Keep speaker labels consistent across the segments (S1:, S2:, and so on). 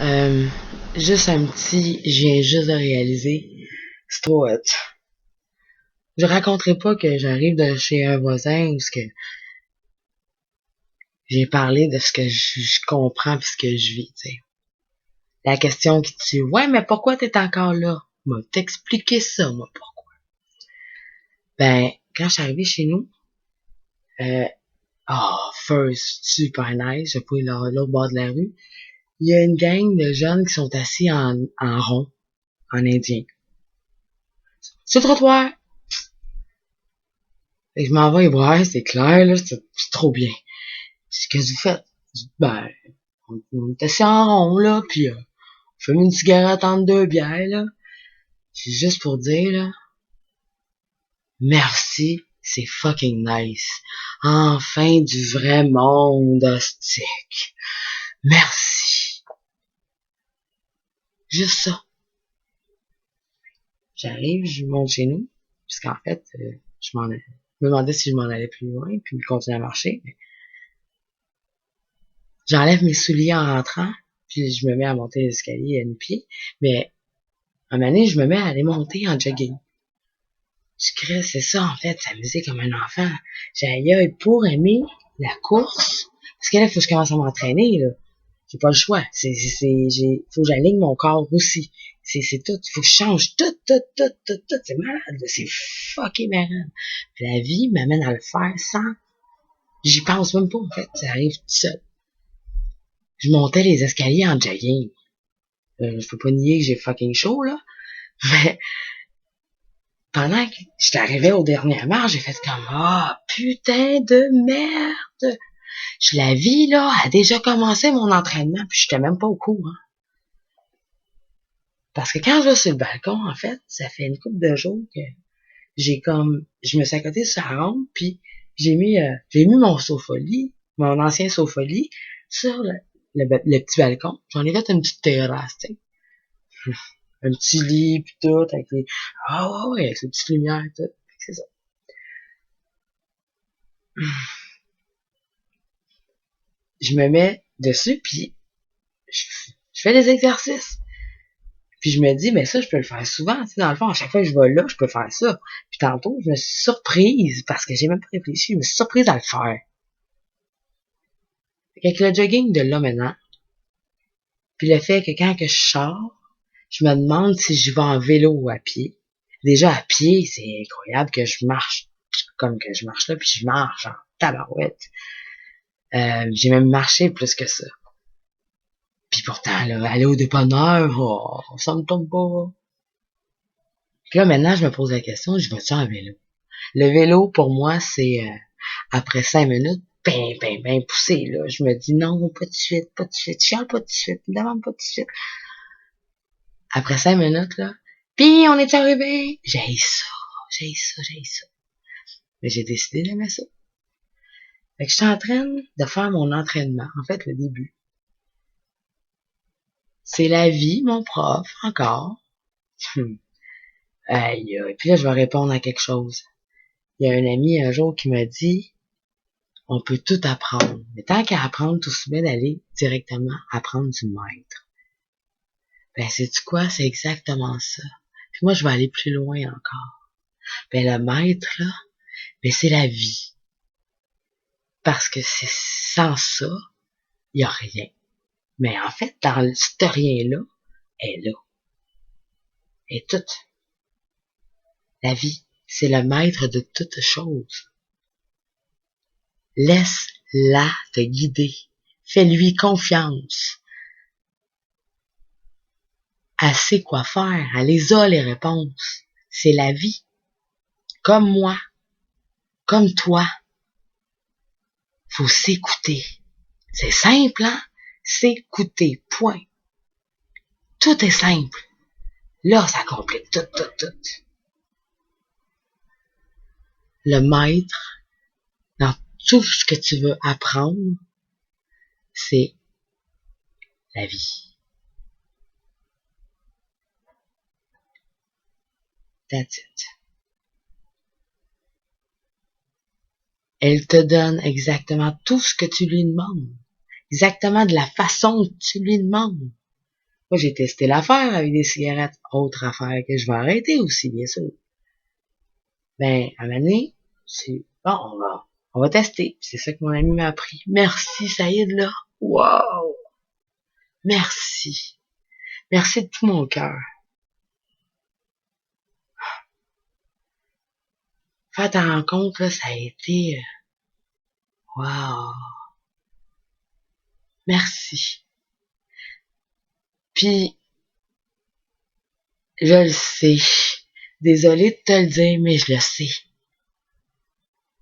S1: Euh, Juste un petit, je viens juste de réaliser, c'est trop hot. Je raconterai pas que j'arrive de chez un voisin où ce que j'ai parlé de ce que je comprends pis ce que je vis, tu sais. La question qui tue, ouais, mais pourquoi t'es encore là? M'a t'expliquer ça, moi, pourquoi. Ben, quand je suis arrivé chez nous, euh, first, super nice, j'ai pris l'autre bord de la rue. Il y a une gang de jeunes qui sont assis en rond, en indien. Sur le trottoir. Et je m'en vais y voir, c'est clair, là, c'est trop bien. C'est ce que vous faites. Ben, on est assis en rond, là, pis on fume une cigarette entre deux bières, là. C'est juste pour dire, là, merci, c'est fucking nice. Enfin du vrai monde hostique. Merci. Juste ça. J'arrive, je monte chez nous, puisqu'en fait, je me demandais si je m'en allais plus loin, puis je continue à marcher. Mais j'enlève mes souliers en rentrant, puis je me mets à monter l'escalier à nu-pied. Mais à un moment donné, je me mets à aller monter en jogging. Je crée, c'est ça en fait, s'amuser comme un enfant. J'ai aïe pour aimer la course, parce que là, il faut que je commence à m'entraîner, là. J'ai pas le choix. Faut que j'aligne mon corps aussi. C'est tout. Faut que je change tout. C'est malade, là. C'est fucking malade. Puis la vie m'amène à le faire sans, j'y pense même pas, en fait. Ça arrive tout seul. Je montais les escaliers en jogging. Je peux pas nier que j'ai fucking chaud, là. Mais, pendant que j'étais arrivé aux dernières marches, j'ai fait comme, putain de merde. La vie, là, a déjà commencé mon entraînement, puis j'étais même pas au courant. Parce que quand je vais sur le balcon, en fait, ça fait une couple de jours que je me suis accoté sur la rampe, puis j'ai mis mon sofa-lit, mon ancien sofa-lit, sur le petit balcon. J'en ai fait une petite terrasse, tu sais. Un petit lit, puis tout, avec les, ouais, avec les petites lumières, tout. C'est ça. Je me mets dessus, puis je, je fais des exercices. Puis je me dis, mais ça, je peux le faire souvent. Tu sais, dans le fond, à chaque fois que je vais là, je peux faire ça. Puis tantôt, je me suis surprise, parce que j'ai même pas réfléchi, je me suis surprise à le faire. Avec le jogging de là maintenant, puis le fait que quand que je sors, je me demande si je vais en vélo ou à pied. Déjà, à pied, c'est incroyable que je marche comme que je marche là, puis je marche en tabarouette. J'ai même marché plus que ça. Puis pourtant, là, aller au dépanneur, ça me tombe pas. Puis là, maintenant, je me pose la question, je vais-tu en vélo? Le vélo, pour moi, c'est après 5 minutes, ben poussé, là. Je me dis non, pas de suite, chiale pas de suite, me demande pas de suite. Après 5 minutes, là, pis on est arrivé. J'ai ça. Mais j'ai décidé d'aimer ça. Fait que je suis en train de faire mon entraînement. En fait, le début. C'est la vie, mon prof, encore. Aïe, aïe. Puis là, je vais répondre à quelque chose. Il y a un ami un jour qui m'a dit, on peut tout apprendre. Mais tant qu'à apprendre, tout se met d'aller directement apprendre du maître. Ben, sais-tu quoi? C'est exactement ça. Puis moi, je vais aller plus loin encore. Ben, le maître, là, ben, c'est la vie. Parce que c'est sans ça, il y a rien. Mais en fait, dans ce rien-là, elle est là. Elle est toute. La vie, c'est le maître de toutes choses. Laisse-la te guider. Fais-lui confiance. Elle sait quoi faire. Elle les a, les réponses. C'est la vie. Comme moi. Comme toi. Faut s'écouter. C'est simple, hein? S'écouter. Point. Tout est simple. Là, ça complique tout. Le maître, dans tout ce que tu veux apprendre, c'est la vie. That's it. Elle te donne exactement tout ce que tu lui demandes. Exactement de la façon que tu lui demandes. Moi, j'ai testé l'affaire avec des cigarettes. Autre affaire que je vais arrêter aussi, bien sûr. Ben, à un moment donné, c'est, bon, on va tester. C'est ça que mon ami m'a appris. Merci, Saïd, là. Wow! Merci. Merci de tout mon cœur. Faire ta rencontre, là, ça a été, wow! Merci. Puis, je le sais. Désolée de te le dire, mais je le sais.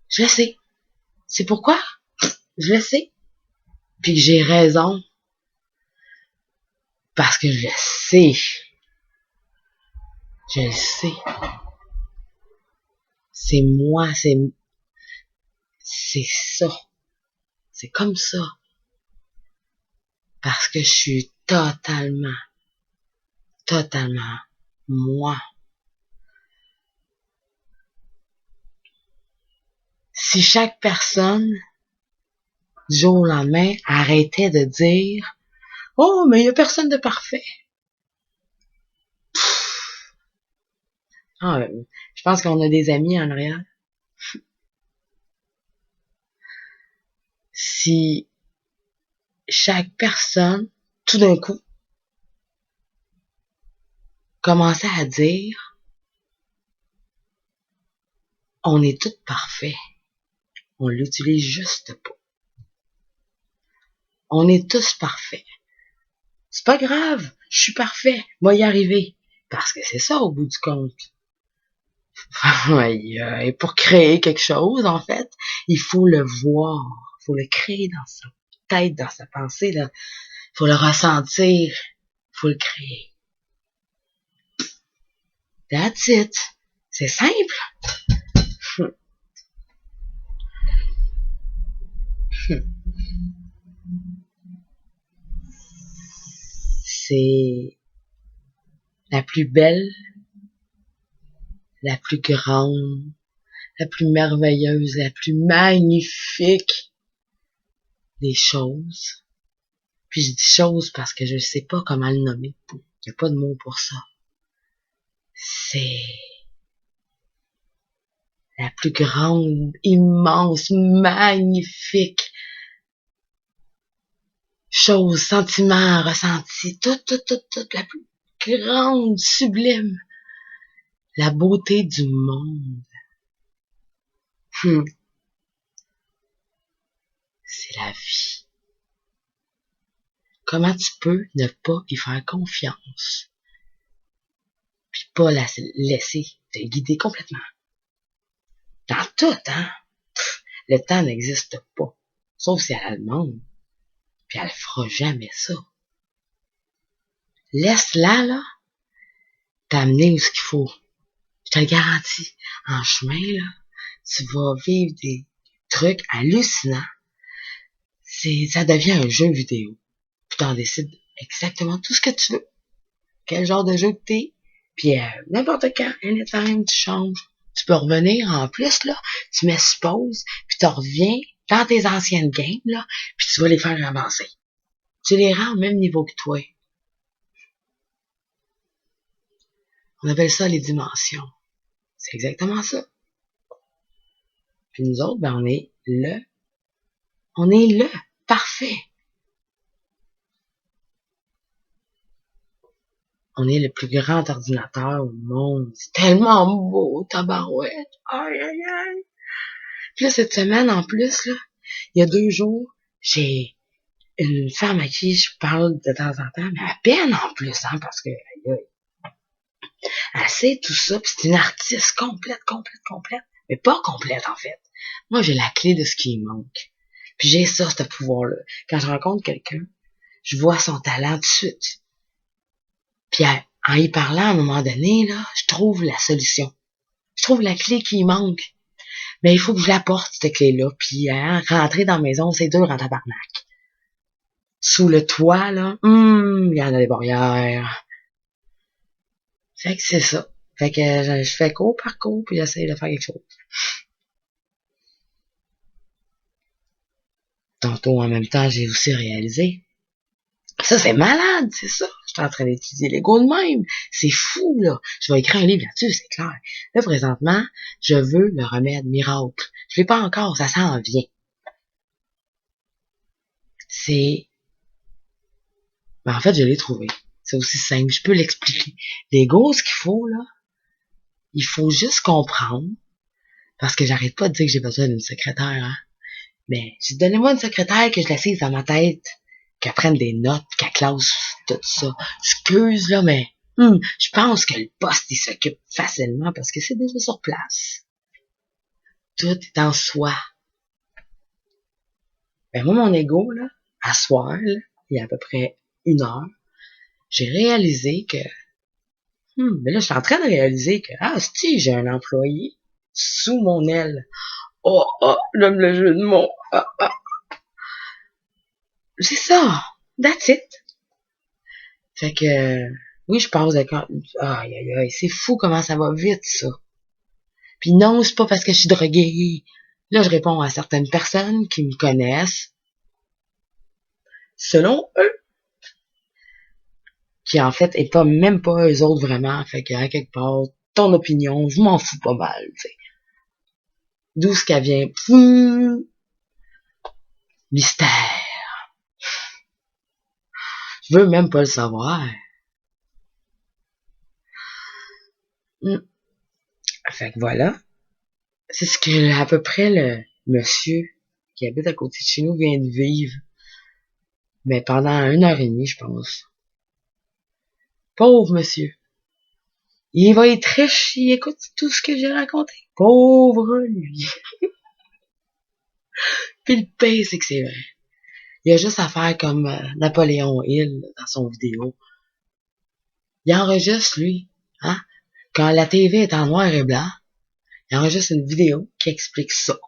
S1: Je le sais. C'est pourquoi? Je le sais. Puis que j'ai raison. Parce que je le sais. Je le sais. C'est moi, c'est ça. C'est comme ça. Parce que je suis totalement moi. Si chaque personne, du jour au lendemain, arrêtait de dire « Oh, mais il y a personne de parfait. » Ah, je pense qu'on a des amis en arrière. Si chaque personne, tout d'un coup, commençait à dire « On est tous parfaits. » On l'utilise juste pas. On est tous parfaits. C'est pas grave, je suis parfait, moi y arriver. Parce que c'est ça au bout du compte. Et pour créer quelque chose, en fait, il faut le voir, il faut le créer dans sa tête, dans sa pensée, il faut le ressentir, il faut le créer. That's it. C'est simple. C'est la plus belle, la plus grande, la plus merveilleuse, la plus magnifique des choses. Puis je dis choses parce que je sais pas comment le nommer. Il n'y a pas de mot pour ça. C'est la plus grande, immense, magnifique chose, sentiment, ressenti, tout, la plus grande, sublime, la beauté du monde. C'est la vie. Comment tu peux ne pas y faire confiance? Puis pas la laisser te guider complètement. Dans tout, hein? Le temps n'existe pas. Sauf si elle a le demande. Puis elle fera jamais ça. Laisse-la, là, t'amener où ce qu'il faut. Je te le garantis. En chemin, là, tu vas vivre des trucs hallucinants. Ça devient un jeu vidéo. Puis t'en décides exactement tout ce que tu veux. Quel genre de jeu que t'es. Puis n'importe quand, anytime, tu changes. Tu peux revenir en plus, là, tu mets sur pause, puis tu reviens dans tes anciennes games, là, puis tu vas les faire avancer. Tu les rends au même niveau que toi. On appelle ça les dimensions. C'est exactement ça. Puis nous autres, ben, on est le parfait. On est le plus grand ordinateur au monde. C'est tellement beau, tabarouette. Aïe, aïe, aïe. Puis là, cette semaine, en plus, là, il y a 2 jours, j'ai une femme à qui je parle de temps en temps, mais à peine en plus, hein, parce que elle sait tout ça, puis c'est une artiste complète, mais pas complète en fait. Moi, j'ai la clé de ce qui me manque. Puis j'ai ça, ce pouvoir-là. Quand je rencontre quelqu'un, je vois son talent tout de suite. Puis en y parlant, à un moment donné, là, je trouve la solution. Je trouve la clé qui manque. Mais il faut que je l'apporte, cette clé-là. Puis rentrer dans la maison, c'est dur en tabarnak. Sous le toit, là, il y en a des barrières. Fait que c'est ça. Fait que je fais cours par cours, puis j'essaie de faire quelque chose. Tantôt, en même temps, j'ai aussi réalisé Ça, c'est malade, c'est ça. Je suis en train d'étudier l'ego de même. C'est fou, là. Je vais écrire un livre là-dessus, c'est clair. Là, présentement, je veux le remède miracle. Je l'ai pas encore, ça s'en vient. C'est... Mais en fait, je l'ai trouvé. C'est aussi simple, je peux l'expliquer. L'ego, ce qu'il faut, là, il faut juste comprendre, parce que j'arrête pas de dire que j'ai besoin d'une secrétaire, hein. Mais, donnez-moi une secrétaire que je l'assise dans ma tête, qu'elle prenne des notes, qu'elle classe tout ça. Excuse, là, mais je pense que le poste, il s'occupe facilement parce que c'est déjà sur place. Tout est en soi. Ben moi, mon ego, là, à soir, là, il y a à peu près 1 heure, j'ai réalisé que mais là, je suis en train de réaliser que si j'ai un employé sous mon aile. Oh, j'aime le jeu de mots. C'est ça. That's it. Fait que, oui, je passe de quand. Aïe, aïe, aïe, c'est fou comment ça va vite, ça. Puis non, c'est pas parce que je suis droguée. Là, je réponds à certaines personnes qui me connaissent, selon eux, qui en fait est pas même pas eux autres vraiment. Fait que, à quelque part, ton opinion, je m'en fous pas mal, tu sais. D'où ce qu'elle vient. Mystère. Je veux même pas le savoir. Fait que voilà. C'est ce que à peu près le monsieur qui habite à côté de chez nous vient de vivre. Mais pendant 1 heure et demie, je pense. Pauvre monsieur. Il va être riche, il écoute tout ce que j'ai raconté. Pauvre lui. Puis le pire, c'est que c'est vrai. Il a juste à faire comme Napoléon Hill dans son vidéo. Il enregistre, lui, hein, quand la TV est en noir et blanc, il enregistre une vidéo qui explique ça.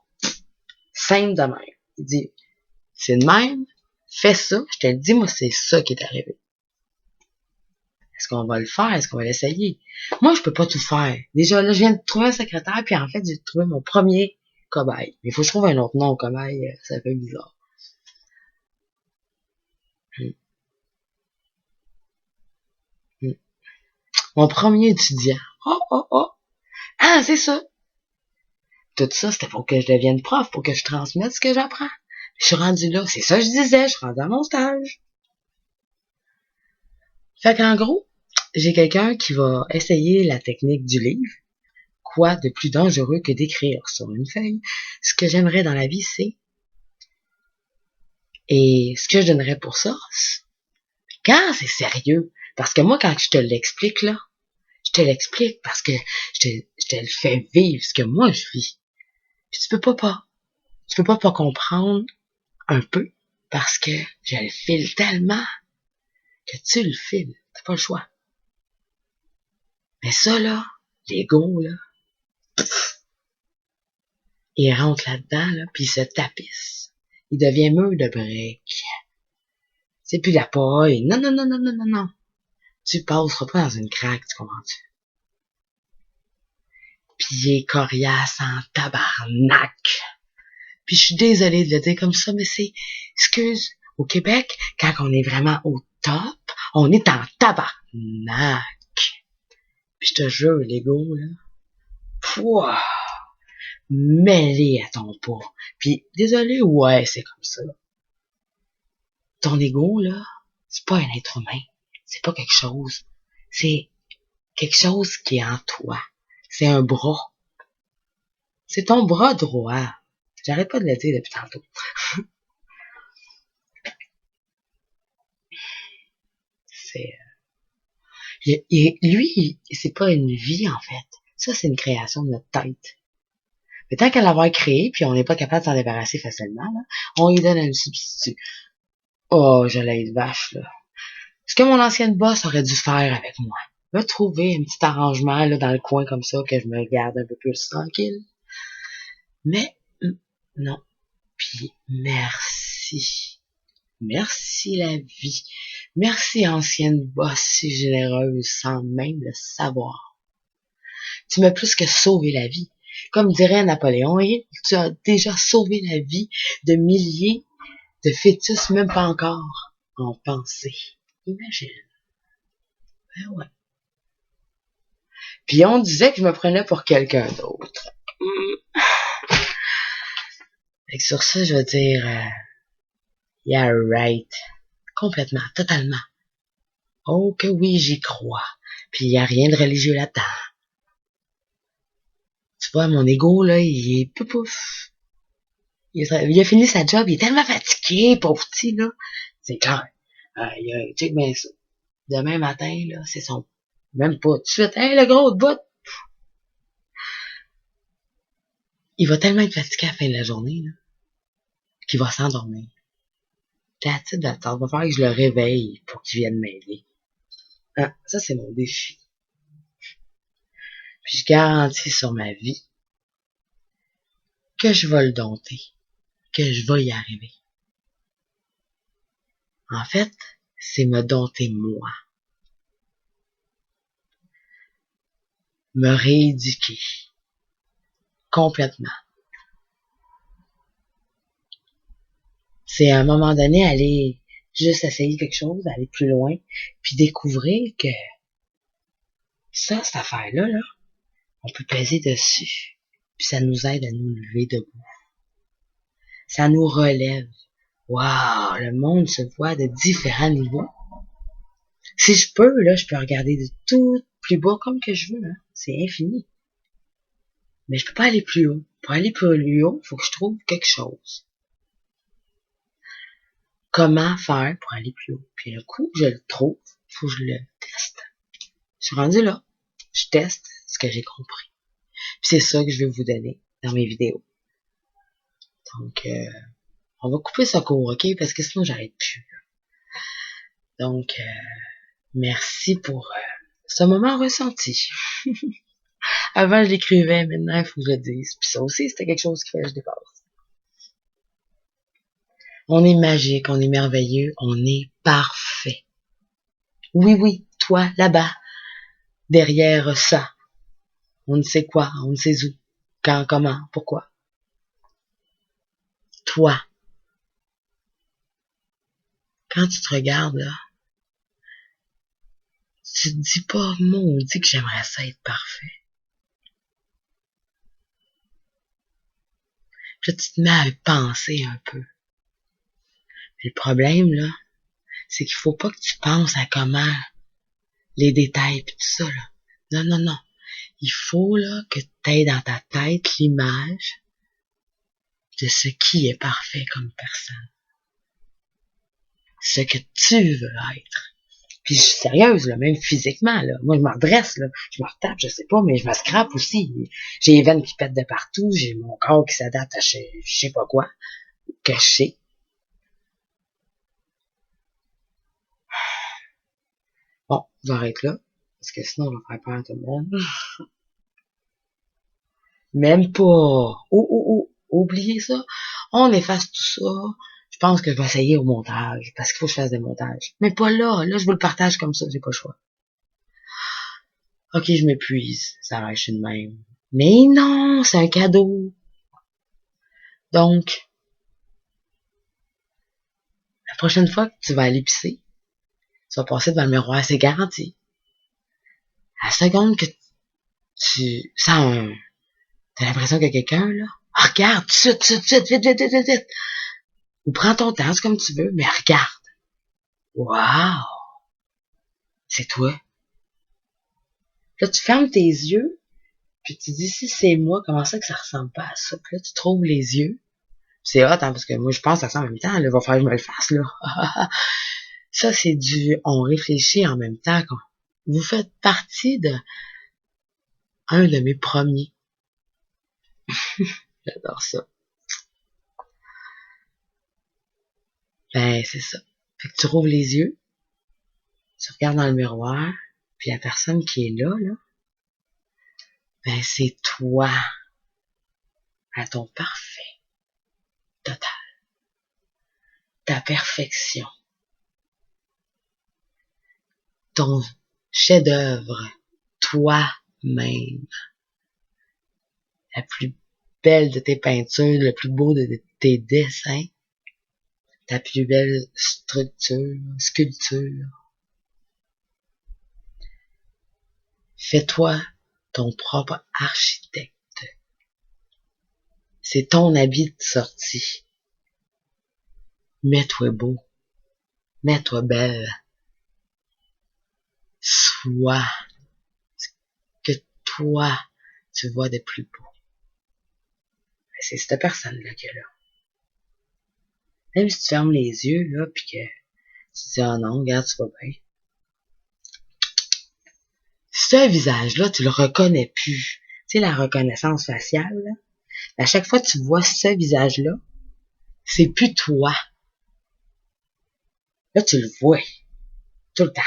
S1: Simple de même. Il dit, c'est de même, fais ça, je te le dis, moi, c'est ça qui est arrivé. Est-ce qu'on va le faire? Est-ce qu'on va l'essayer? Moi, je peux pas tout faire. Déjà, là, je viens de trouver un secrétaire, puis en fait, j'ai trouvé mon premier cobaye. Mais il faut que je trouve un autre nom au cobaye, ça fait bizarre. Mon premier étudiant. Oh. Ah, c'est ça. Tout ça, c'était pour que je devienne prof, pour que je transmette ce que j'apprends. Je suis rendu là. C'est ça que je disais. Je suis rendu à mon stage. Fait qu'en gros, j'ai quelqu'un qui va essayer la technique du livre. Quoi de plus dangereux que d'écrire sur une feuille? Ce que j'aimerais dans la vie, c'est... Et ce que je donnerais pour ça, quand c'est sérieux. Parce que moi, quand je te l'explique, là, je te l'explique parce que je te le fais vivre, ce que moi je vis. Puis tu peux pas comprendre un peu parce que je le file tellement que tu le files. T'as pas le choix. Mais ça, là, l'ego, là, il rentre là-dedans, là, puis il se tapisse. Il devient mur de briques. C'est plus la paille. Non. Tu passeras pas dans une craque, tu comprends-tu? Puis il est coriace en tabarnak. Puis je suis désolée de le dire comme ça, mais c'est... Excuse, au Québec, quand on est vraiment au top, on est en tabarnak. Puis je te jure, l'ego, là, pouah, mêlé à ton pas. Puis désolé, ouais, c'est comme ça. Ton ego, là, c'est pas un être humain. C'est pas quelque chose. C'est quelque chose qui est en toi. C'est un bras. C'est ton bras droit. J'arrête pas de le dire depuis tantôt. C'est... lui, c'est pas une vie, en fait. Ça, c'est une création de notre tête. Mais tant qu'à l'avoir créé, puis on n'est pas capable de s'en débarrasser facilement, là, on lui donne un substitut. Oh, je l'ai être vache, là. Ce que mon ancienne boss aurait dû faire avec moi. Me trouver un petit arrangement, là, dans le coin comme ça, que je me garde un peu plus tranquille. Mais, non. Puis, merci. Merci la vie. Merci ancienne boss si généreuse sans même le savoir. Tu m'as plus que sauvé la vie. Comme dirait Napoléon Hill, tu as déjà sauvé la vie de milliers de fœtus, même pas encore. en pensée. Imagine. Ben ouais. Puis on disait que je me prenais pour quelqu'un d'autre. Fait que sur ça, je veux dire, yeah, right. Complètement, totalement. Oh que oui, j'y crois. Puis il y a rien de religieux là-dedans. Tu vois, mon ego, là, il est pouf. Il a fini sa job, il est tellement fatigué, pauvre petit, là. C'est clair. Check bien ça. Demain matin, là, c'est son... Même pas tout de suite. Hey, le gros de bout! Il va tellement être fatigué à la fin de la journée, là, qu'il va s'endormir. That's it, va falloir que je le réveille pour qu'il vienne m'aider. Ah, ça, c'est mon défi. Puis je garantis sur ma vie que je vais le dompter, que je vais y arriver. En fait, c'est me dompter moi. Me rééduquer. Complètement. C'est à un moment donné aller juste essayer quelque chose, aller plus loin, puis découvrir que ça, cette affaire-là, là, on peut peser dessus, puis ça nous aide à nous lever debout. Ça nous relève. Waouh, le monde se voit de différents niveaux. Si je peux, là, je peux regarder de tout plus bas comme que je veux, hein. C'est infini. Mais je peux pas aller plus haut. Pour aller plus haut, il faut que je trouve quelque chose. Comment faire pour aller plus haut? Puis le coup, je le trouve, faut que je le teste. Je suis rendu là. Je teste ce que j'ai compris. Puis c'est ça que je vais vous donner dans mes vidéos. Donc, on va couper ça court, ok? Parce que sinon, j'arrête plus. Donc, merci pour ce moment ressenti. Avant, je l'écrivais, maintenant, il faut que je le dise. Puis ça aussi, c'était quelque chose qui fait que je dépasse. On est magique, on est merveilleux, on est parfait. Oui, oui, toi, là-bas, derrière ça. On ne sait quoi, on ne sait où, quand, comment, pourquoi. Toi, quand tu te regardes, là, tu te dis pas, maudit que j'aimerais ça être parfait. Puis là, tu te mets à penser un peu. Mais le problème, là, c'est qu'il faut pas que tu penses à comment, les détails pis tout ça, là. Non, non, non. Il faut, là, que tu aies dans ta tête l'image de ce qui est parfait comme personne. Ce que tu veux être. Puis je suis sérieuse, là, même physiquement, là. Moi, je me redresse, là. Je me retape, je sais pas, mais je me scrape aussi. J'ai les veines qui pètent de partout, j'ai mon corps qui s'adapte à je sais pas quoi, que je sais. Bon, j'arrête là, parce que sinon, on va faire peur à tout le monde. Même pas. Oubliez ça. On efface tout ça. Je pense que je vais essayer au montage, parce qu'il faut que je fasse des montages. Mais pas là. Là, je vous le partage comme ça, j'ai pas le choix. Ok, je m'épuise. Ça reste une même. Mais non, c'est un cadeau. Donc, la prochaine fois que tu vas aller pisser, tu vas passer devant le miroir, c'est garanti. À la seconde que tu sens t'as l'impression qu'il y a quelqu'un, là, regarde, tout de suite, vite. Ou prends ton temps, c'est comme tu veux, mais regarde. Wow! C'est toi. Là, tu fermes tes yeux, puis tu dis, si c'est moi, comment ça que ça ressemble pas à ça? Puis là, tu trouves les yeux. C'est hot, hein, parce que moi, je pense à ça en même temps, là, il va falloir que je me le fasse, là. Ça, c'est on réfléchit en même temps. Vous faites partie de un de mes premiers. J'adore ça. Ben, c'est ça. Fait que tu rouvres les yeux, tu regardes dans le miroir, puis la personne qui est là, ben, c'est toi, à ton parfait, total. Ta perfection. Ton chef-d'œuvre. Toi-même. La plus belle de tes peintures, le plus beau de tes dessins. ta plus belle sculpture. Fais-toi ton propre architecte. C'est ton habit de sortie. Mets-toi beau. Mets-toi belle. Sois ce que toi, tu vois de plus beau. C'est cette personne-là qui est là. Même si tu fermes les yeux, là, pis que tu dis, oh non, regarde, tu vas bien. Ce visage-là, tu le reconnais plus. Tu sais, la reconnaissance faciale, là. À chaque fois que tu vois ce visage-là, c'est plus toi. Là, tu le vois. Tout le temps.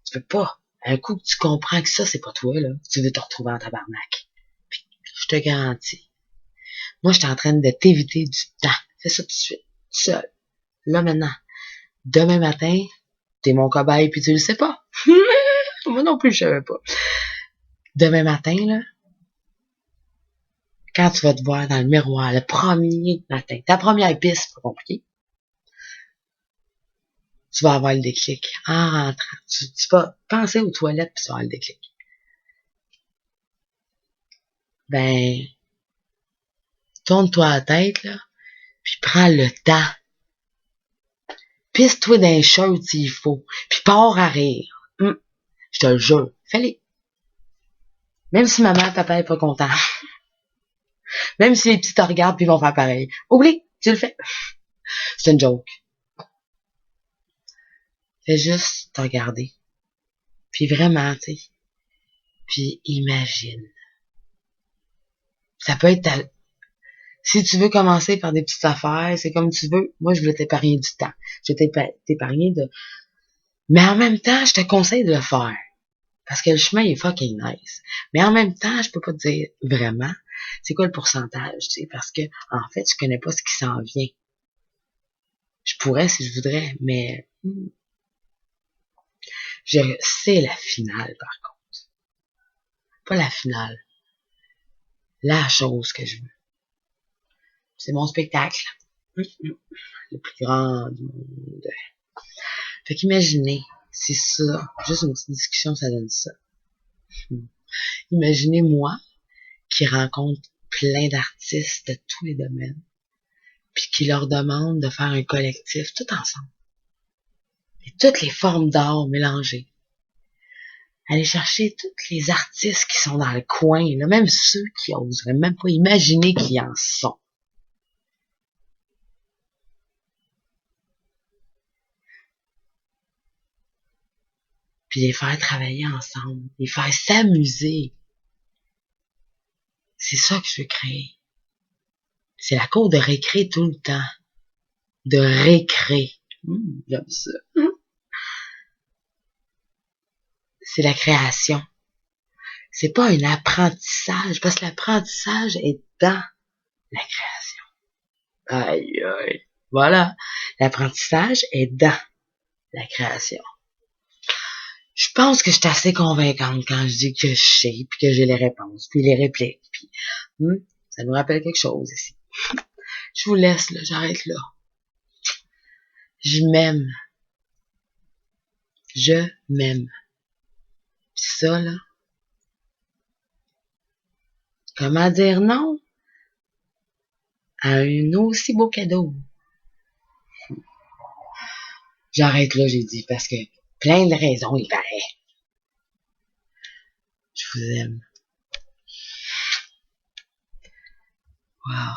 S1: Tu peux pas. Un coup que tu comprends que ça, c'est pas toi, là, tu veux te retrouver en tabarnak. Puis, je te garantis. Moi, je suis en train de t'éviter du temps. Fais ça tout de suite. Seul. Là, maintenant. Demain matin, t'es mon cobaye puis tu le sais pas. Moi non plus, je savais pas. Demain matin, là, quand tu vas te voir dans le miroir, le premier matin, ta première piste, c'est pas compliqué, tu vas avoir le déclic. En rentrant, tu vas penser aux toilettes puis tu vas avoir le déclic. Ben, tourne-toi la tête, là, puis prends le temps. Pisse-toi dans les shirts s'il faut, puis pars à rire. Je te le jure, fais-les. Même si maman, papa est pas content. Même si les petits te regardent puis vont faire pareil. Oublie, tu le fais. C'est une joke. Fais juste te regarder. Puis vraiment, tu sais. Puis imagine. Ça peut être si tu veux commencer par des petites affaires, c'est comme tu veux. Moi, je voulais t'épargner du temps. Je vais t'épargner de... Mais en même temps, je te conseille de le faire. Parce que le chemin est fucking nice. Mais en même temps, je peux pas te dire vraiment c'est quoi le pourcentage, tu sais, parce que, en fait, je connais pas ce qui s'en vient. Je pourrais si je voudrais, mais je sais la finale, par contre. Pas la finale. La chose que je veux. C'est mon spectacle. Le plus grand du monde. Fait qu'imaginez, c'est ça. Juste une petite discussion, ça donne ça. Imaginez moi qui rencontre plein d'artistes de tous les domaines, puis qui leur demande de faire un collectif tout ensemble. Et toutes les formes d'art mélangées. Aller chercher tous les artistes qui sont dans le coin, là, même ceux qui oseraient même pas imaginer qu'ils en sont. Puis les faire travailler ensemble, les faire s'amuser. C'est ça que je veux créer. C'est la cour de récré tout le temps. De récré. J'aime ça. C'est la création. C'est pas un apprentissage, parce que l'apprentissage est dans la création. Aïe, aïe. Voilà. L'apprentissage est dans la création. Je pense que je suis assez convaincante quand je dis que je sais, puis que j'ai les réponses, puis les répliques, puis ça nous rappelle quelque chose ici. Je vous laisse, là, j'arrête là. Je m'aime. Je m'aime. Puis ça, là, comment dire non à un aussi beau cadeau? J'arrête là, j'ai dit, parce que plein de raisons, il paraît. Je vous aime. Wow.